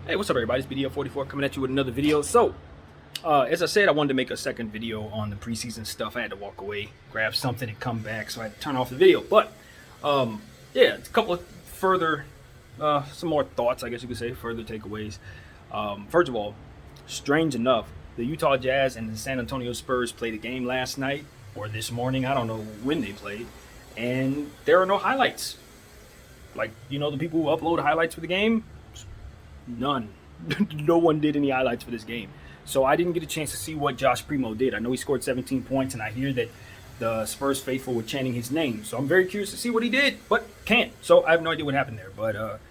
Hey, what's up, everybody? It's BDF44 coming at you with another video. So, as I said, I wanted to make a second video on the preseason stuff. I had to walk away, grab something, and come back, so I had to turn off the video. But, yeah, a couple of further, some more thoughts, I guess you could say, further takeaways. First of all, strange enough, the Utah Jazz and the San Antonio Spurs played a game last night, or this morning, I don't know when they played, and there are no highlights. Like, you know, the people who upload highlights for the game? None. No one did any highlights for this game. So I didn't get a chance to see what Josh Primo did. I know he scored 17 points, and I hear that the Spurs faithful were chanting his name. So I'm very curious to see what he did, but can't. So I have no idea what happened there. But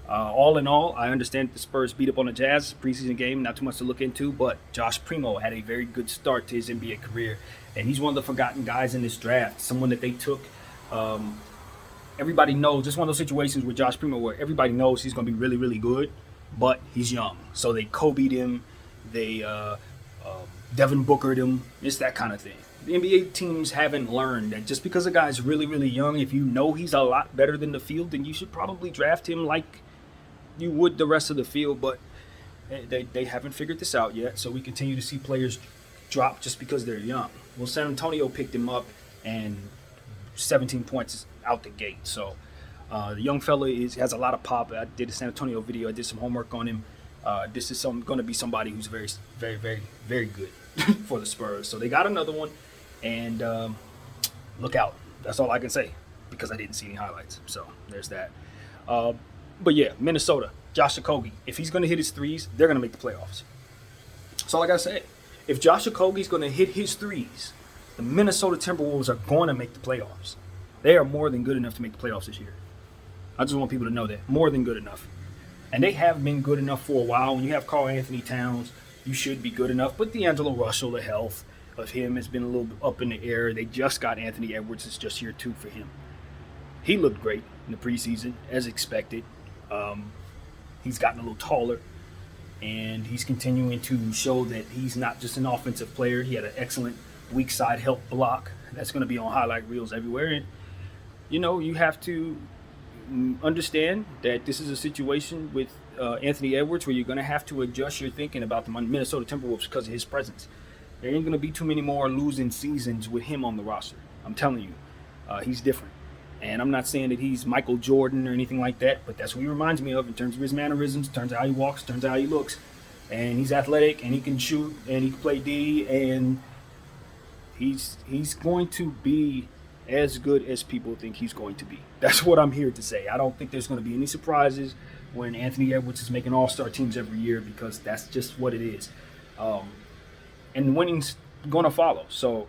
all in all, I understand the Spurs beat up on the Jazz. Preseason game, not too much to look into, but Josh Primo had a very good start to his NBA career, and he's one of the forgotten guys in this draft, someone that they took. Everybody knows, it's one of those situations with Josh Primo where everybody knows he's going to be really, really good, but he's young. So they Kobe'd him, they Devin Booker'd him. It's that kind of thing. The NBA teams haven't learned that just because a guy's really, really young, if you know he's a lot better than the field, then you should probably draft him like you would the rest of the field. But they haven't figured this out yet, so we continue to see players drop just because they're young. Well, San Antonio picked him up, and 17 points out the gate. So the young fella has a lot of pop. I did a San Antonio video. I did some homework on him. This is going to be somebody who's very, very, very, very good for the Spurs. So they got another one, and look out. That's all I can say because I didn't see any highlights. So there's that. But yeah, Minnesota, Josh Okogie. If he's going to hit his threes, they're going to make the playoffs. That's all I got to say. If Josh Okogie's going to hit his threes, the Minnesota Timberwolves are going to make the playoffs. They are more than good enough to make the playoffs this year. I just want people to know that. More than good enough. And they have been good enough for a while. When you have Karl Anthony Towns, you should be good enough. But D'Angelo Russell, the health of him has been a little up in the air. They just got Anthony Edwards. It's just year 2 for him. He looked great in the preseason, as expected. He's gotten a little taller. And he's continuing to show that he's not just an offensive player. He had an excellent weak side help block. That's going to be on highlight reels everywhere. And, you know, you have to understand that this is a situation with Anthony Edwards where you're going to have to adjust your thinking about the Minnesota Timberwolves because of his presence. There ain't going to be too many more losing seasons with him on the roster. I'm telling you, he's different. And I'm not saying that he's Michael Jordan or anything like that, but that's what he reminds me of in terms of his mannerisms, in terms of how he walks, in terms of how he looks. And he's athletic, and he can shoot, and he can play D, and he's going to be as good as people think he's going to be. That's what I'm here to say. I don't think there's going to be any surprises when Anthony Edwards is making all-star teams every year because that's just what it is. And winning's going to follow. So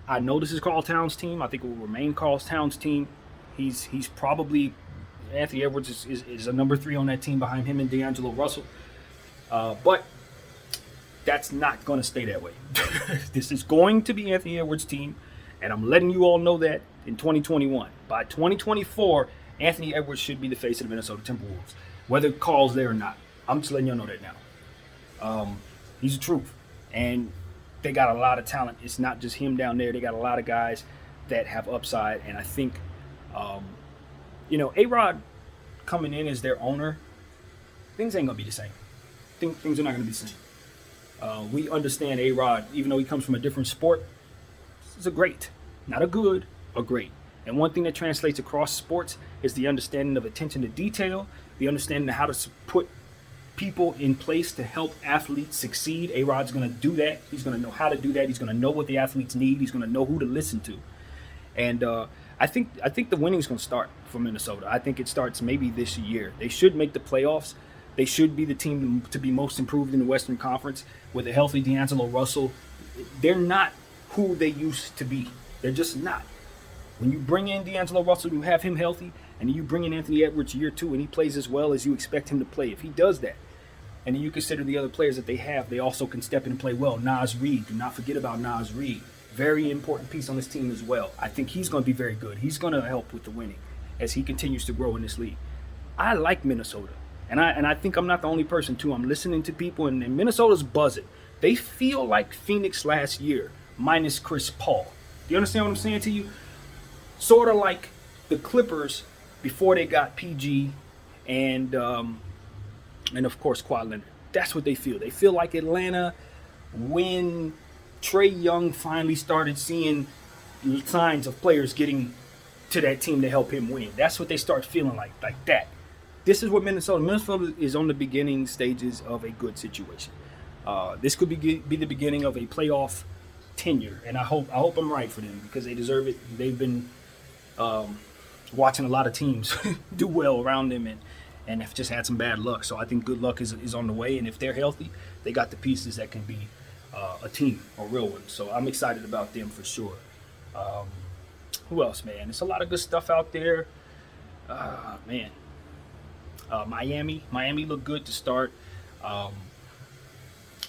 I know this is Karl Towns' team. I think it will remain Karl Towns' team. He's probably Anthony Edwards is a number 3 on that team behind him and D'Angelo Russell. But that's not going to stay that way. This is going to be Anthony Edwards' team. And I'm letting you all know that in 2021. By 2024, Anthony Edwards should be the face of the Minnesota Timberwolves. Whether Karl's there or not. I'm just letting you know that now. He's the truth. And they got a lot of talent. It's not just him down there. They got a lot of guys that have upside. And I think, A-Rod coming in as their owner, things ain't going to be the same. Things are not going to be the same. We understand A-Rod, even though he comes from a different sport, is a great, not a good, a great. And one thing that translates across sports is the understanding of attention to detail, the understanding of how to put people in place to help athletes succeed. A-Rod's going to do that. He's going to know how to do that. He's going to know what the athletes need. He's going to know who to listen to. And I think the winning's going to start for Minnesota. I think it starts maybe this year. They should make the playoffs. They should be the team to be most improved in the Western Conference with a healthy D'Angelo Russell. They're not who they used to be. They're just not. When you bring in D'Angelo Russell, you have him healthy, and then you bring in Anthony Edwards year 2, and he plays as well as you expect him to play. If he does that, and then you consider the other players that they have, they also can step in and play well. Naz Reid, do not forget about Naz Reid. Very important piece on this team as well. I think he's going to be very good. He's going to help with the winning as he continues to grow in this league. I like Minnesota, and I think I'm not the only person, too. I'm listening to people, and Minnesota's buzzing. They feel like Phoenix last year, minus Chris Paul. Do you understand what I'm saying to you? Sort of like the Clippers before they got PG and and of course Kawhi Leonard. That's what they feel. They feel like Atlanta when Trae Young finally started seeing signs of players getting to that team to help him win. That's what they start feeling like that. This is what Minnesota is on the beginning stages of a good situation. This could be the beginning of a playoff tenure, and I hope I'm right for them because they deserve it. They've been watching a lot of teams do well around them and have just had some bad luck. So I think good luck is on the way, and if they're healthy, they got the pieces that can be a team, a real one. So I'm excited about them for sure. Who else, man? There's a lot of good stuff out there. Miami looked good to start.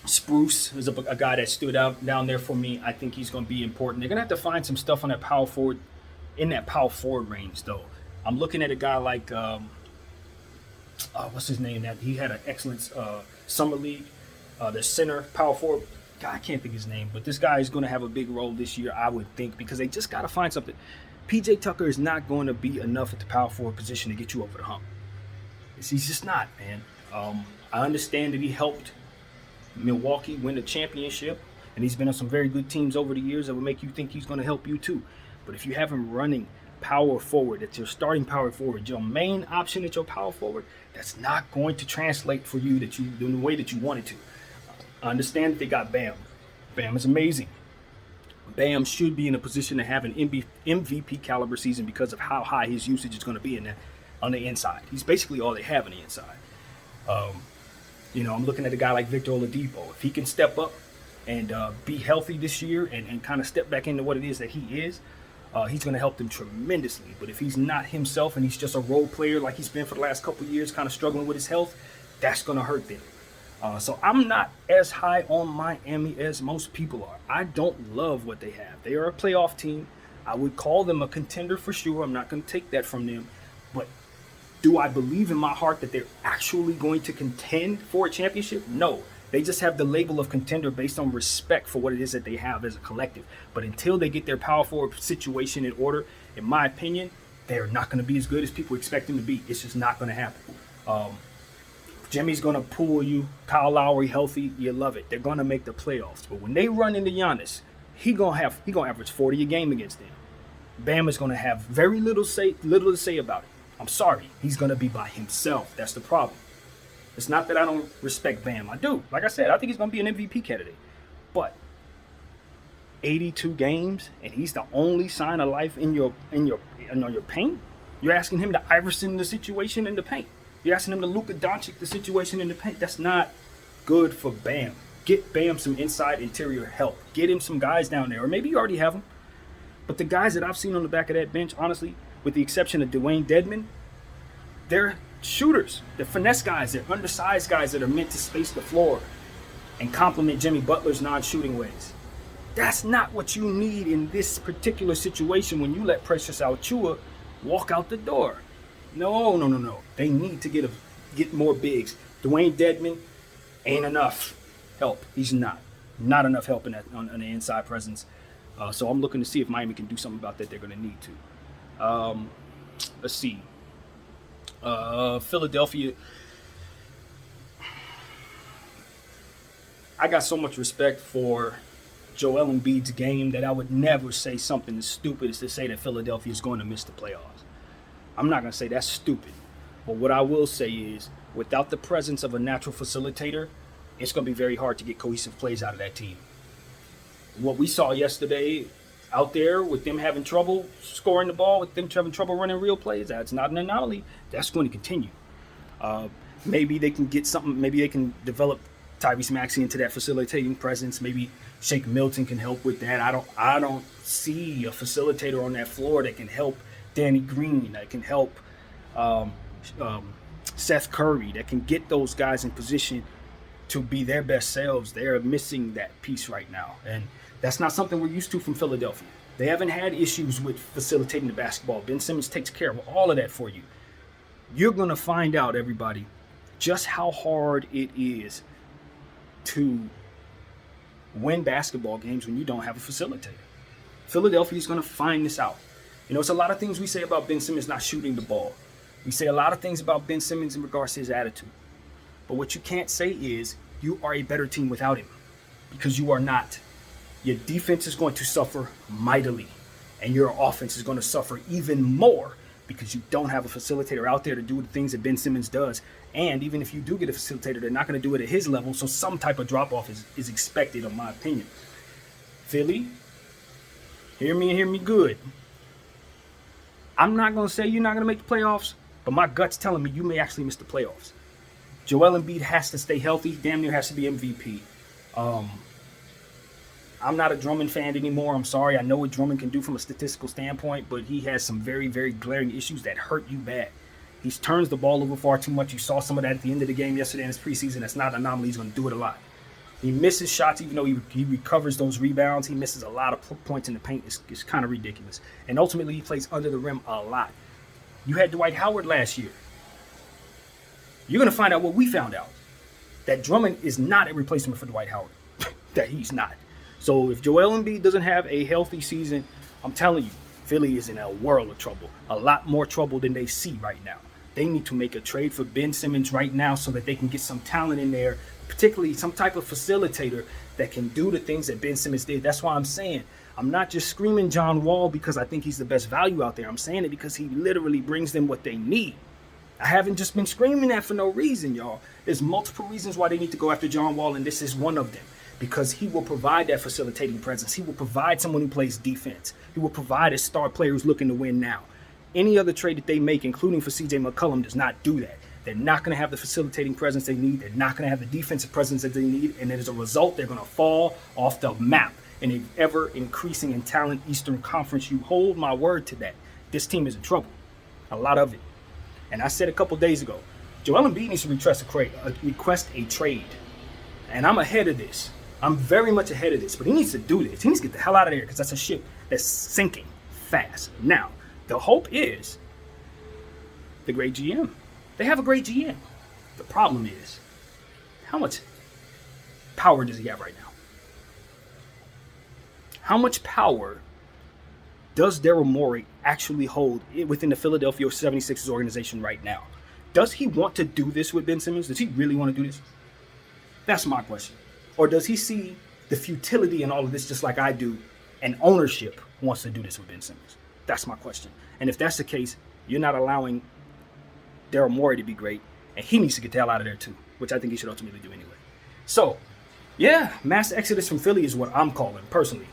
Spruce is a guy that stood out down there for me. I think he's going to be important. They're going to have to find some stuff on that power forward, in that power forward range, though. I'm looking at a guy like, what's his name? That he had an excellent summer league. The center power forward. God, I can't think his name, but this guy is going to have a big role this year, I would think, because they just got to find something. PJ Tucker is not going to be enough at the power forward position to get you over the hump. He's just not, man. I understand that he helped Milwaukee win the championship, and he's been on some very good teams over the years that would make you think he's going to help you too. But if you have him running power forward, that's your starting power forward, your main option at your power forward, that's not going to translate for you in the way that you want it to. I understand that they got Bam. Bam is amazing. Bam should be in a position to have an MVP caliber season because of how high his usage is going to be on the inside. He's basically all they have on the inside. I'm looking at a guy like Victor Oladipo. If he can step up and be healthy this year and kind of step back into what it is that he is, he's going to help them tremendously. But if he's not himself and he's just a role player like he's been for the last couple of years, kind of struggling with his health, that's going to hurt them. So I'm not as high on Miami as most people are. I don't love what they have. They are a playoff team. I would call them a contender for sure. I'm not going to take that from them. But do I believe in my heart that they're actually going to contend for a championship? No. They just have the label of contender based on respect for what it is that they have as a collective. But until they get their power forward situation in order, in my opinion, they're not going to be as good as people expect them to be. It's just not going to happen. Jimmy's going to pull you. Kyle Lowry healthy, you love it. They're going to make the playoffs. But when they run into Giannis, he going to average 40 a game against them. Bam is going to have very little to say about it. I'm sorry. He's going to be by himself. That's the problem. It's not that I don't respect Bam. I do. Like I said, I think he's going to be an MVP candidate. But 82 games, and he's the only sign of life in your paint? You're asking him to Iverson the situation in the paint. You're asking him to Luka Doncic the situation in the paint. That's not good for Bam. Get Bam some inside interior help. Get him some guys down there. Or maybe you already have them. But the guys that I've seen on the back of that bench, honestly, with the exception of Dwayne Dedmon, they're shooters. They're finesse guys. They're undersized guys that are meant to space the floor and complement Jimmy Butler's non-shooting ways. That's not what you need in this particular situation when you let Precious Achiuwa walk out the door. No. They need to get more bigs. Dwayne Dedmon ain't enough help. He's not enough help on the inside presence. So I'm looking to see if Miami can do something about that. They're going to need to. Let's see. Philadelphia. I got so much respect for Joel Embiid's game that I would never say something as stupid as to say that Philadelphia is going to miss the playoffs. I'm not going to say that's stupid. But what I will say is, without the presence of a natural facilitator, it's going to be very hard to get cohesive plays out of that team. What we saw yesterday out there with them having trouble scoring the ball, with them having trouble running real plays, that's not an anomaly. That's going to continue. Maybe they can get something. Maybe they can develop Tyrese Maxey into that facilitating presence. Maybe Shake Milton can help with that. I don't see a facilitator on that floor that can help Danny Green, that can help Seth Curry, that can get those guys in position to be their best selves. They're missing that piece right now. And that's not something we're used to from Philadelphia. They haven't had issues with facilitating the basketball. Ben Simmons takes care of all of that for you. You're going to find out, everybody, just how hard it is to win basketball games when you don't have a facilitator. Philadelphia is going to find this out. It's a lot of things we say about Ben Simmons not shooting the ball. We say a lot of things about Ben Simmons in regards to his attitude. But what you can't say is you are a better team without him, because you are not. Your defense is going to suffer mightily, and your offense is going to suffer even more because you don't have a facilitator out there to do the things that Ben Simmons does. And even if you do get a facilitator, they're not going to do it at his level, so some type of drop-off is expected, in my opinion. Philly, hear me and hear me good. I'm not going to say you're not going to make the playoffs, but my gut's telling me you may actually miss the playoffs. Joel Embiid has to stay healthy, damn near has to be MVP. I'm not a Drummond fan anymore. I'm sorry. I know what Drummond can do from a statistical standpoint, but he has some very, very glaring issues that hurt you bad. He turns the ball over far too much. You saw some of that at the end of the game yesterday in his preseason. That's not an anomaly. He's going to do it a lot. He misses shots even though he recovers those rebounds. He misses a lot of points in the paint. It's kind of ridiculous. And ultimately, he plays under the rim a lot. You had Dwight Howard last year. You're going to find out what we found out. That Drummond is not a replacement for Dwight Howard. That he's not. So if Joel Embiid doesn't have a healthy season, I'm telling you, Philly is in a world of trouble. A lot more trouble than they see right now. They need to make a trade for Ben Simmons right now so that they can get some talent in there, particularly some type of facilitator that can do the things that Ben Simmons did. That's why I'm saying I'm not just screaming John Wall because I think he's the best value out there. I'm saying it because he literally brings them what they need. I haven't just been screaming that for no reason, y'all. There's multiple reasons why they need to go after John Wall, and this is one of them. Because he will provide that facilitating presence. He will provide someone who plays defense. He will provide a star player who's looking to win now. Any other trade that they make, including for C.J. McCollum, does not do that. They're not going to have the facilitating presence they need. They're not going to have the defensive presence that they need. And as a result, they're going to fall off the map in an ever-increasing in talent Eastern Conference. You hold my word to that. This team is in trouble. A lot of it. And I said a couple days ago, Joel Embiid needs to request a trade. And I'm ahead of this. I'm very much ahead of this, but he needs to do this. He needs to get the hell out of there because that's a ship that's sinking fast. Now, the hope is the great GM. They have a great GM. The problem is, how much power does he have right now? How much power does Daryl Morey actually hold within the Philadelphia 76ers organization right now? Does he want to do this with Ben Simmons? Does he really want to do this? That's my question. Or does he see the futility in all of this just like I do, and ownership wants to do this with Ben Simmons? That's my question. And if that's the case, you're not allowing Daryl Morey to be great, and he needs to get the hell out of there too, which I think he should ultimately do anyway. So, yeah, mass exodus from Philly is what I'm calling, personally.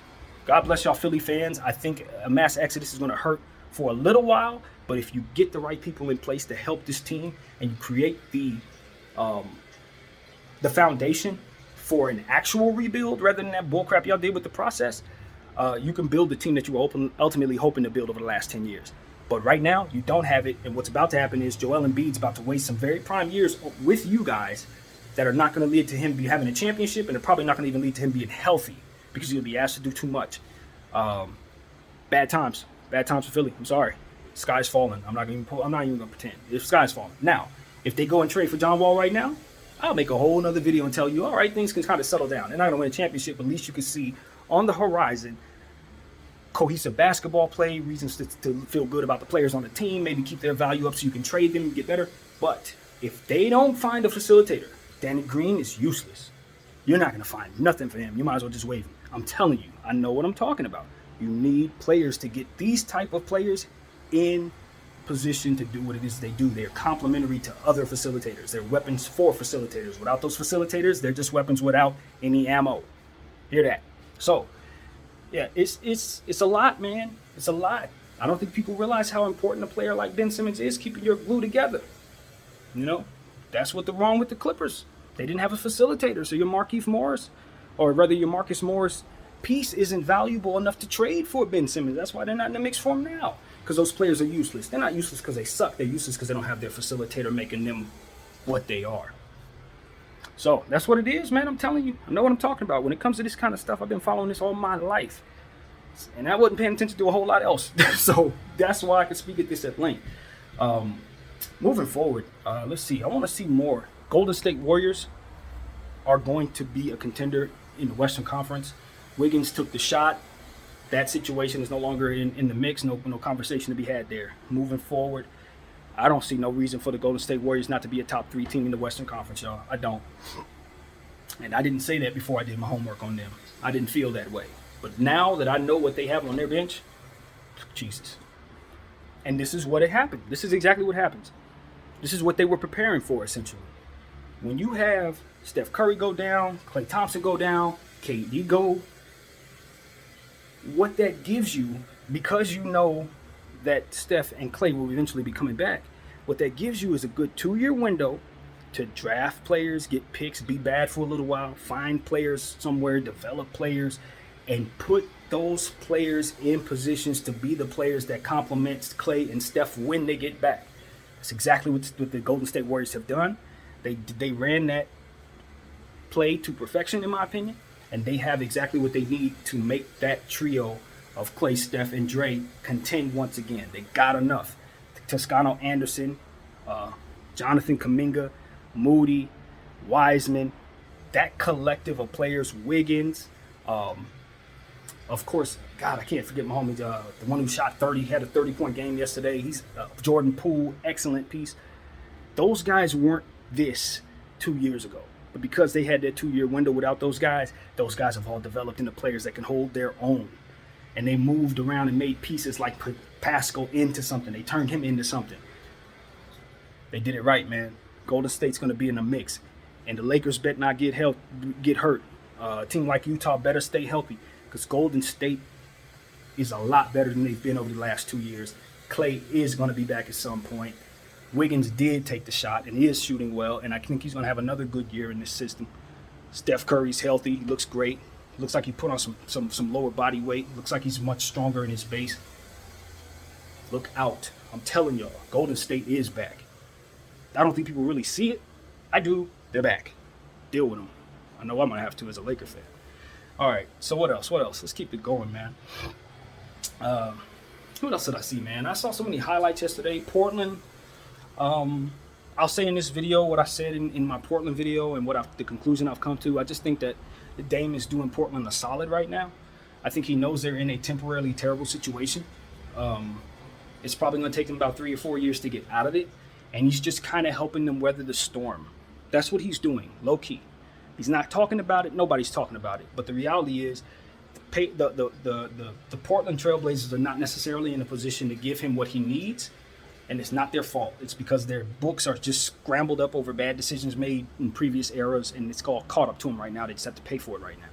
God bless y'all Philly fans. I think a mass exodus is going to hurt for a little while, but if you get the right people in place to help this team and you create the foundation for an actual rebuild rather than that bullcrap y'all did with the process, you can build the team that you were ultimately hoping to build over the last 10 years. But right now, you don't have it, and what's about to happen is Joel Embiid's about to waste some very prime years with you guys that are not going to lead to him having a championship, and they're probably not going to even lead to him being healthy because he'll be asked to do too much. Bad times for Philly. I'm sorry. Sky's falling. I'm not even going to pretend. The sky's falling. Now, if they go and trade for John Wall right now, I'll make a whole nother video and tell you, all right, things can kind of settle down. They're not going to win a championship, but at least you can see on the horizon cohesive basketball play, reasons to feel good about the players on the team, maybe keep their value up so you can trade them and get better. But if they don't find a facilitator, Danny Green is useless. You're not going to find nothing for him. You might as well just waive him. I'm telling you, I know what I'm talking about. You need players to get these type of players in position to do what it is they do. They're complementary to other facilitators. They're weapons for facilitators. Without those facilitators, they're just weapons without any ammo. Hear that? So, yeah, it's a lot, man. It's a lot. I don't think people realize how important a player like Ben Simmons is keeping your glue together. You know, that's what's wrong with the Clippers. They didn't have a facilitator, so your Markieff Morris, or rather your Marcus Morris piece isn't valuable enough to trade for Ben Simmons. That's why they're not in the mix for him now, because those players are useless. They're not useless because they suck. They're useless because they don't have their facilitator making them what they are. So that's what it is, man. I'm telling you. I know what I'm talking about. When it comes to this kind of stuff, I've been following this all my life. And I wasn't paying attention to a whole lot else. So that's why I can speak at this at length. Moving forward, let's see. I want to see more. Golden State Warriors are going to be a contender in the Western Conference. Wiggins took the shot. That situation is no longer in the mix. No conversation to be had there. Moving forward, I don't see no reason for the Golden State Warriors not to be a top 3 team in the Western Conference, y'all. I don't. And I didn't say that before I did my homework on them. I didn't feel that way. But now that I know what they have on their bench, Jesus. And this is what it happened. This is exactly what happens. This is what they were preparing for, essentially. When you have Steph Curry go down, Klay Thompson go down, KD go, what that gives you, because you know that Steph and Klay will eventually be coming back, what that gives you is a good 2-year window to draft players, get picks, be bad for a little while, find players somewhere, develop players, and put those players in positions to be the players that complements Klay and Steph when they get back. That's exactly what the Golden State Warriors have done. They ran that play to perfection, in my opinion, and they have exactly what they need to make that trio of Klay, Steph, and Dre contend once again. They got enough. Toscano Anderson, Jonathan Kuminga, Moody, Wiseman, that collective of players, Wiggins, of course, God, I can't forget my homie, the one who shot 30, had a 30-point game yesterday. He's Jordan Poole, excellent piece. Those guys weren't this 2 years ago. But because they had that 2-year window without those guys have all developed into players that can hold their own. And they moved around and made pieces like put Pascal into something. They turned him into something. They did it right, man. Golden State's going to be in the mix. And the Lakers bet not get hurt. A team like Utah better stay healthy, because Golden State is a lot better than they've been over the last 2 years. Klay is going to be back at some point. Wiggins did take the shot and is shooting well, and I think he's going to have another good year in this system. Steph Curry's healthy. He looks great. Looks like he put on some lower body weight. Looks like he's much stronger in his base. Look out. I'm telling y'all, Golden State is back. I don't think people really see it. I do. They're back. Deal with them. I know I'm going to have to as a Laker fan. All right, so what else? Let's keep it going, man. What else did I see, man? I saw so many highlights yesterday. Portland. I'll say in this video what I said in my Portland video and the conclusion I've come to. I just think that Dame is doing Portland a solid right now. I think he knows they're in a temporarily terrible situation. It's probably going to take them about 3 or 4 years to get out of it, and he's just kind of helping them weather the storm. That's what he's doing, low key. He's not talking about it. Nobody's talking about it. But the reality is, the Portland Trailblazers are not necessarily in a position to give him what he needs. And it's not their fault. It's because their books are just scrambled up over bad decisions made in previous eras, and it's all caught up to them right now. They just have to pay for it right now.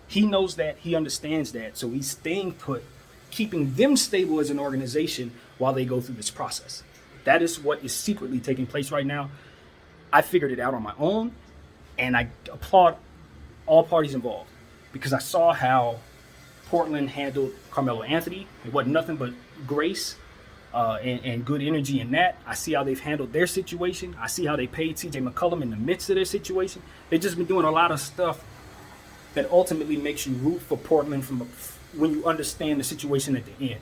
He knows that. He understands that. So he's staying put, keeping them stable as an organization while they go through this process. That is what is secretly taking place right now. I figured it out on my own, and I applaud all parties involved, because I saw how Portland handled Carmelo Anthony. It wasn't nothing but grace and good energy in that. I see how they've handled their situation. I see how they paid CJ McCollum in the midst of their situation. They've just been doing a lot of stuff that ultimately makes you root for Portland when you understand the situation at the end.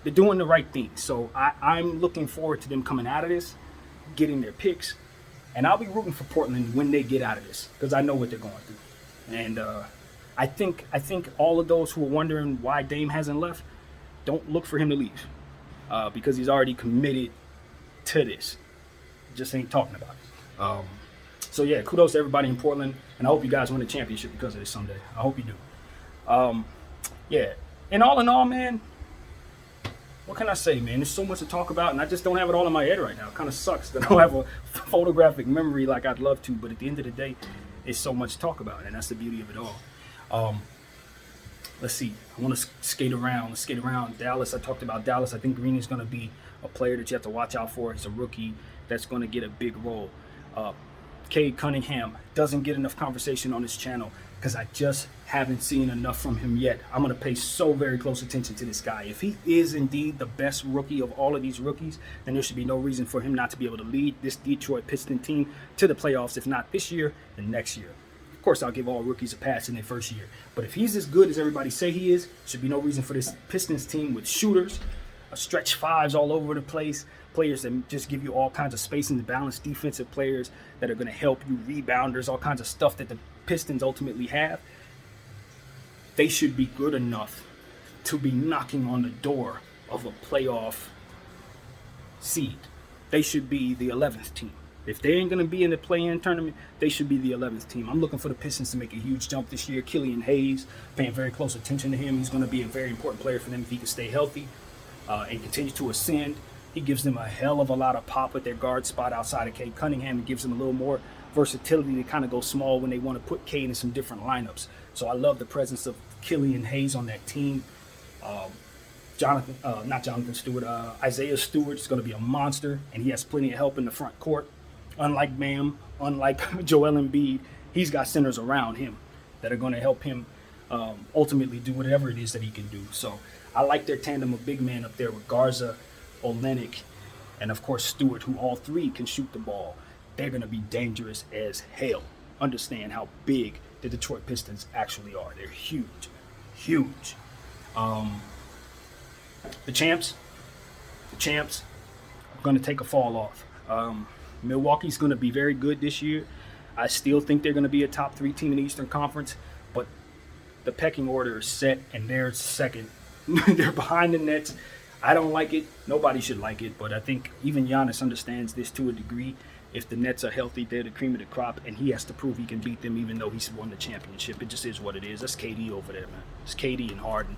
They're doing the right thing. So I'm looking forward to them coming out of this, getting their picks, and I'll be rooting for Portland when they get out of this, because I know what they're going through. And I think all of those who are wondering why Dame hasn't left, don't look for him to leave. Because he's already committed to this. Just ain't talking about it. So yeah, kudos to everybody in Portland, and I hope you guys win the championship because of this someday. I hope you do. Yeah, and all in all, man, what can I say, man? There's so much to talk about, and I just don't have it all in my head right now. It kind of sucks that I don't have a photographic memory like I'd love to, but at the end of the day, there's so much to talk about, and that's the beauty of it all. Let's see. I want to skate around. Let's skate around Dallas. I talked about Dallas. I think Green is going to be a player that you have to watch out for. He's a rookie that's going to get a big role. Cunningham doesn't get enough conversation on this channel because I just haven't seen enough from him yet. I'm going to pay so very close attention to this guy. If he is indeed the best rookie of all of these rookies, then there should be no reason for him not to be able to lead this Detroit Pistons team to the playoffs, if not this year, then next year. Of course, I'll give all rookies a pass in their first year. But if he's as good as everybody say he is, should be no reason for this Pistons team with shooters, stretch fives all over the place, players that just give you all kinds of space and balance, defensive players that are going to help you, rebounders, all kinds of stuff that the Pistons ultimately have. They should be good enough to be knocking on the door of a playoff seed. they should be the 11th team. If they ain't going to be in the play-in tournament, they should be the 11th team. I'm looking for the Pistons to make a huge jump this year. Killian Hayes, paying very close attention to him. He's going to be a very important player for them if he can stay healthy and continue to ascend. He gives them a hell of a lot of pop at their guard spot outside of Cade Cunningham. It gives them a little more versatility to kind of go small when they want to put Cade in some different lineups. So I love the presence of Killian Hayes on that team. Isaiah Stewart is going to be a monster, and he has plenty of help in the front court. Unlike Bam, unlike Joel Embiid, he's got centers around him that are going to help him ultimately do whatever it is that he can do. So I like their tandem of big men up there with Garza, Olenek, and of course Stewart, who all three can shoot the ball. They're going to be dangerous as hell. Understand how big the Detroit Pistons actually are. They're huge, huge. The champs are going to take a fall off. Milwaukee's going to be very good this year. I still think they're going to be a top 3 team in the Eastern Conference, but the pecking order is set, and they're second. They're behind the Nets. I don't like it. Nobody should like it, but I think even Giannis understands this to a degree. If the Nets are healthy, they're the cream of the crop, and he has to prove he can beat them even though he's won the championship. It just is what it is. That's KD over there, man. It's KD and Harden.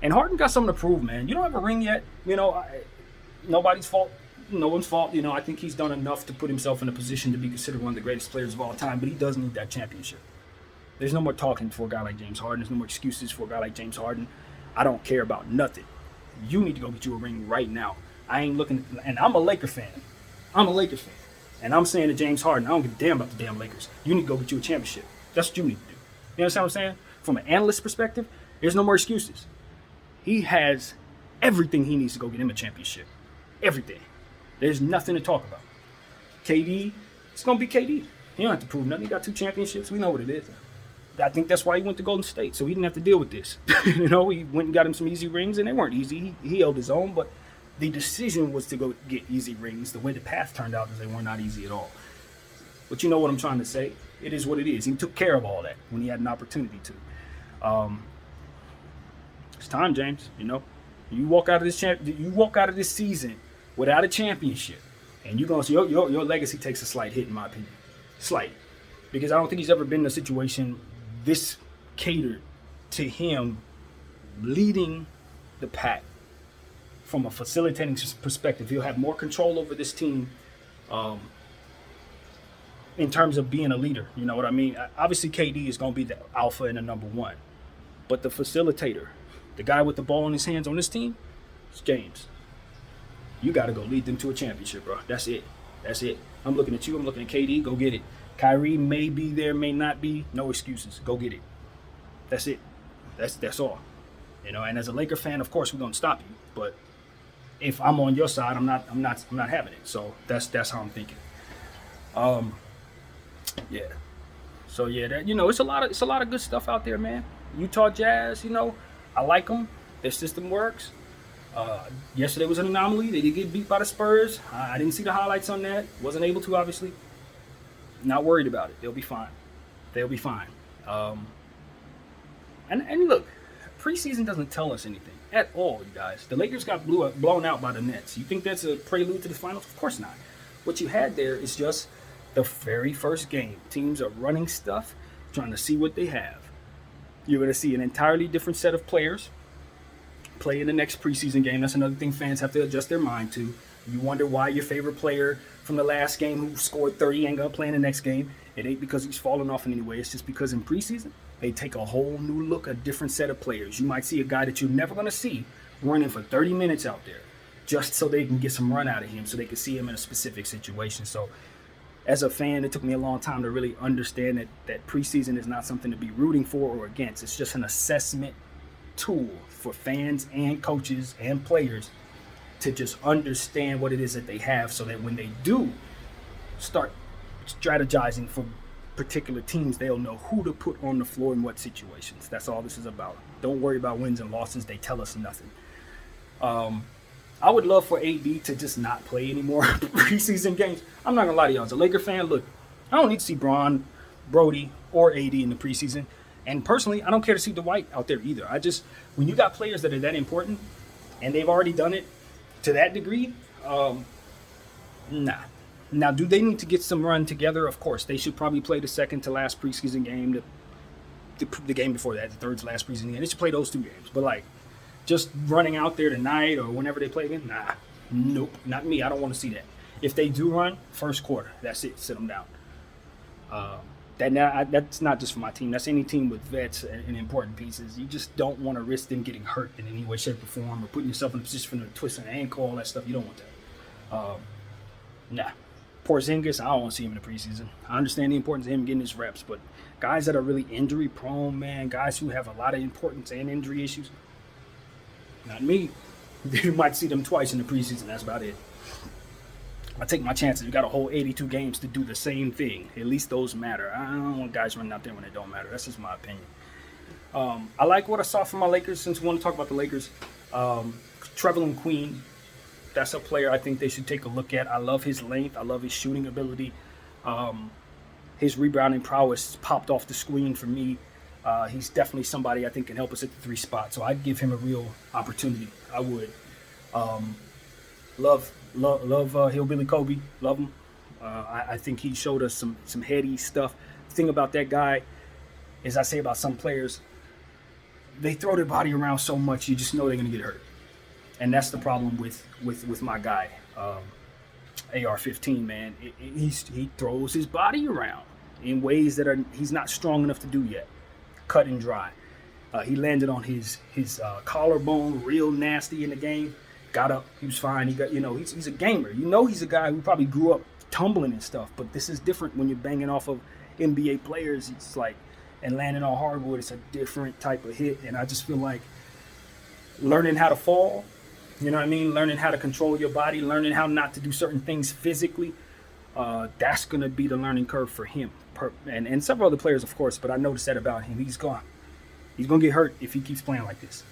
And Harden got something to prove, man. You don't have a ring yet. Nobody's fault. No one's fault. I think he's done enough to put himself in a position to be considered one of the greatest players of all time, but he does need that championship. There's no more talking for a guy like James Harden. There's no more excuses for a guy like James Harden. I don't care about nothing. You need to go get you a ring right now. I ain't looking, and I'm a Laker fan. And I'm saying to James Harden, I don't give a damn about the damn Lakers. You need to go get you a championship. That's what you need to do. You understand what I'm saying? From an analyst perspective, there's no more excuses. He has everything he needs to go get him a championship. Everything. There's nothing to talk about. KD, it's going to be KD. He don't have to prove nothing. He got 2 championships. We know what it is. I think that's why he went to Golden State, so he didn't have to deal with this. He went and got him some easy rings, and they weren't easy. He held his own, but the decision was to go get easy rings. The way the path turned out is they were not easy at all. But you know what I'm trying to say? It is what it is. He took care of all that when he had an opportunity to. It's time, James. You walk out of this season without a championship, and you're gonna see your legacy takes a slight hit, in my opinion. Slight, because I don't think he's ever been in a situation this catered to him leading the pack from a facilitating perspective. He'll have more control over this team in terms of being a leader. You know what I mean? Obviously, KD is going to be the alpha and the number one. But the facilitator, the guy with the ball in his hands on this team, is James. You got to go lead them to a championship, bro. That's it. I'm looking at you. I'm looking at KD. Go get it. Kyrie may be there, may not be. No excuses. Go get it. That's it. That's all. And as a Laker fan, of course, we're going to stop you. But if I'm on your side, I'm not having it. So that's how I'm thinking. Yeah. So yeah, it's a lot of good stuff out there, man. Utah Jazz, I like them. Their system works. Yesterday was an anomaly. They did get beat by the Spurs. I didn't see the highlights on that. Wasn't able to, obviously. Not worried about it. They'll be fine. And look, preseason doesn't tell us anything at all, you guys. The Lakers got blown out by the Nets. You think that's a prelude to the finals? Of course not. What you had there is just the very first game. Teams are running stuff, trying to see what they have. You're going to see an entirely different set of players play in the next preseason game. That's another thing fans have to adjust their mind to. You wonder why your favorite player from the last game who scored 30 ain't going to play in the next game. It ain't because he's falling off in any way. It's just because in preseason, they take a whole new look, a different set of players. You might see a guy that you're never going to see running for 30 minutes out there just so they can get some run out of him, so they can see him in a specific situation. So as a fan, it took me a long time to really understand that preseason is not something to be rooting for or against. It's just an assessment tool for fans and coaches and players to just understand what it is that they have, so that when they do start strategizing for particular teams, they'll know who to put on the floor in what situations. That's all this is about. Don't worry about wins and losses. They tell us nothing. I would love for AD to just not play anymore preseason games. I'm not going to lie to y'all. As a Laker fan, look, I don't need to see Bron, Brody, or AD in the preseason. And personally, I don't care to see Dwight out there either. When you got players that are that important and they've already done it to that degree, Nah. Now, do they need to get some run together? Of course. They should probably play the second to last preseason game, the game before that, the third to last preseason game. They should play those 2 games. But, like, just running out there tonight or whenever they play again, nah. Nope. Not me. I don't want to see that. If they do run, first quarter. That's it. Sit them down. That's not just for my team. That's any team with vets and important pieces. You just don't want to risk them getting hurt in any way, shape, or form, or putting yourself in a position for them to twist an ankle, all that stuff. You don't want that. Nah. Porzingis, I don't want to see him in the preseason. I understand the importance of him getting his reps, but guys that are really injury prone, man, guys who have a lot of importance and injury issues, not me. You might see them twice in the preseason. That's about it. I take my chances. We got a whole 82 games to do the same thing. At least those matter. I don't want guys running out there when they don't matter. That's just my opinion. I like what I saw from my Lakers. Since we want to talk about the Lakers, Trevelyan Queen, that's a player I think they should take a look at. I love his length. I love his shooting ability. His rebounding prowess popped off the screen for me. He's definitely somebody I think can help us at the 3 spot. So I'd give him a real opportunity. I would. Love Hillbilly Kobe. Love him. I think he showed us some heady stuff. The thing about that guy is, I say about some players, they throw their body around so much you just know they're gonna get hurt, and that's the problem with my guy, AR-15. Man, he throws his body around in ways that he's not strong enough to do yet. Cut and dry. He landed on his collarbone real nasty in the game. Got up, he was fine. He got, he's a gamer. He's a guy who probably grew up tumbling and stuff. But this is different when you're banging off of NBA players. It's like, and landing on hardwood, it's a different type of hit. And I just feel like learning how to fall, learning how to control your body, learning how not to do certain things physically, that's going to be the learning curve for him. And several other players, of course, but I noticed that about him. He's going to get hurt if he keeps playing like this.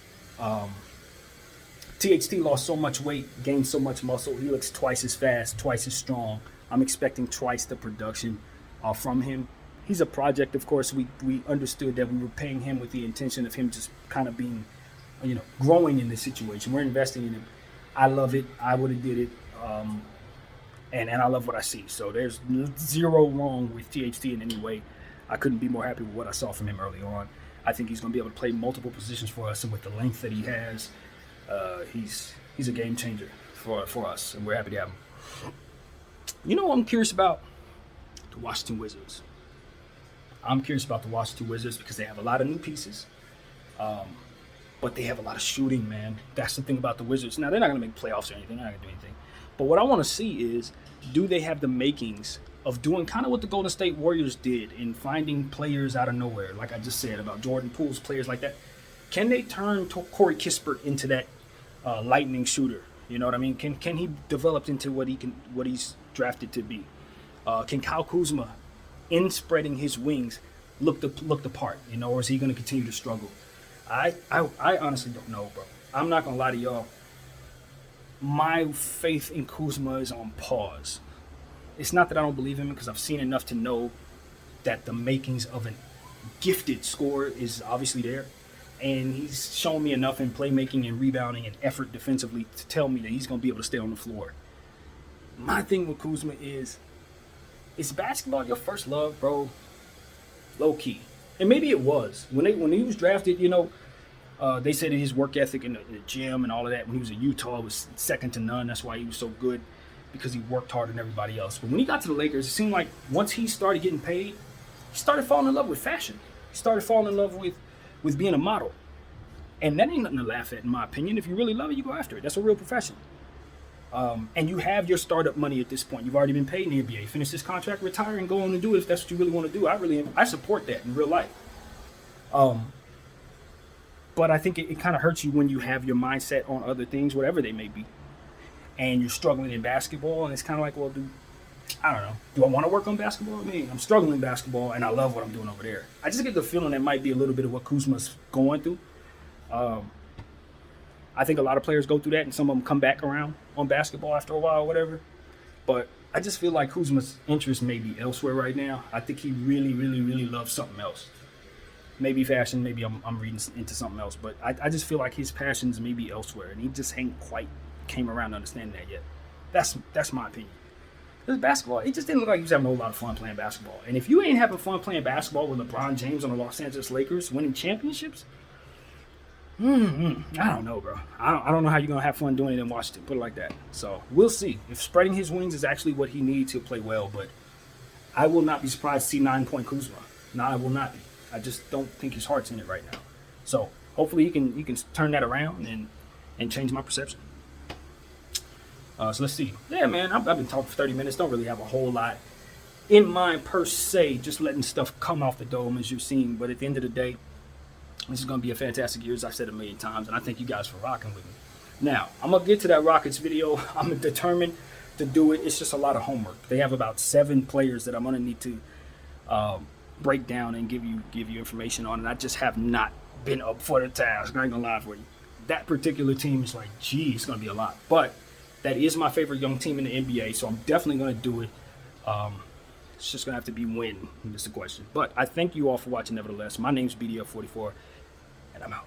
THT lost so much weight, gained so much muscle. He looks twice as fast, twice as strong. I'm expecting twice the production from him. He's a project, of course. We understood that we were paying him with the intention of him just kind of being, growing in this situation. We're investing in him. I love it. I would have did it. And I love what I see. So there's zero wrong with THT in any way. I couldn't be more happy with what I saw from him early on. I think he's going to be able to play multiple positions for us, and with the length that he has, he's a game changer for us, and we're happy to have him. I'm curious about the Washington Wizards. I'm curious about the Washington Wizards because they have a lot of new pieces, but they have a lot of shooting, man. That's the thing about the Wizards. Now, they're not going to make playoffs or anything. They're not going to do anything. But what I want to see is, do they have the makings of doing kind of what the Golden State Warriors did in finding players out of nowhere, like I just said about Jordan Poole's players like that? Can they turn Corey Kispert into that lightning shooter? You know what I mean? Can he develop into what he's drafted to be? Can Kyle Kuzma, in spreading his wings, look the part? Or is he going to continue to struggle? I honestly don't know, bro. I'm not gonna lie to y'all. My faith in Kuzma is on pause. It's not that I don't believe him, because I've seen enough to know that the makings of a gifted scorer is obviously there. And he's shown me enough in playmaking and rebounding and effort defensively to tell me that he's going to be able to stay on the floor. My thing with Kuzma is basketball your first love, bro? Low key. And maybe it was. When he was drafted, they said that his work ethic in the gym and all of that when he was at Utah was second to none. That's why he was so good, because he worked harder than everybody else. But when he got to the Lakers, it seemed like once he started getting paid, he started falling in love with fashion. He started falling in love with being a model. And that ain't nothing to laugh at, in my opinion. If you really love it, you go after it. That's a real profession. And you have your startup money at this point. You've already been paid in the NBA. Finish this contract, retire, and go on and do it if that's what you really want to do. I support that in real life. But I think it kind of hurts you when you have your mindset on other things, whatever they may be, and you're struggling in basketball. And it's kind of like, well, I don't know. Do I want to work on basketball? I mean, I'm struggling in basketball, and I love what I'm doing over there. I just get the feeling that might be a little bit of what Kuzma's going through. I think a lot of players go through that, and some of them come back around on basketball after a while or whatever. But I just feel like Kuzma's interest may be elsewhere right now. I think he really, really, really loves something else. Maybe fashion, maybe I'm reading into something else. But I just feel like his passions may be elsewhere, and he just ain't quite came around to understanding that yet. That's my opinion. This basketball, it just didn't look like he was having a whole lot of fun playing basketball. And if you ain't having fun playing basketball with LeBron James on the Los Angeles Lakers winning championships, I don't know, bro. I don't know how you're going to have fun doing it in Washington, put it like that. So we'll see. If spreading his wings is actually what he needs, he'll play well. But I will not be surprised to see 9-point Kuzma. No, I will not be. I just don't think his heart's in it right now. So hopefully he can turn that around and change my perception. So let's see. Yeah, man, I've been talking for 30 minutes. Don't really have a whole lot in mind per se. Just letting stuff come off the dome as you've seen. But at the end of the day, this is going to be a fantastic year, as I've said a million times. And I thank you guys for rocking with me. Now, I'm going to get to that Rockets video. I'm determined to do it. It's just a lot of homework. They have about 7 players that I'm going to need to break down and give you information on. And I just have not been up for the task. I ain't going to lie for you. That particular team is like, gee, it's going to be a lot. But that is my favorite young team in the NBA, so I'm definitely going to do it. It's just going to have to be when, that's the question. But I thank you all for watching nevertheless. My name's BDF44, and I'm out.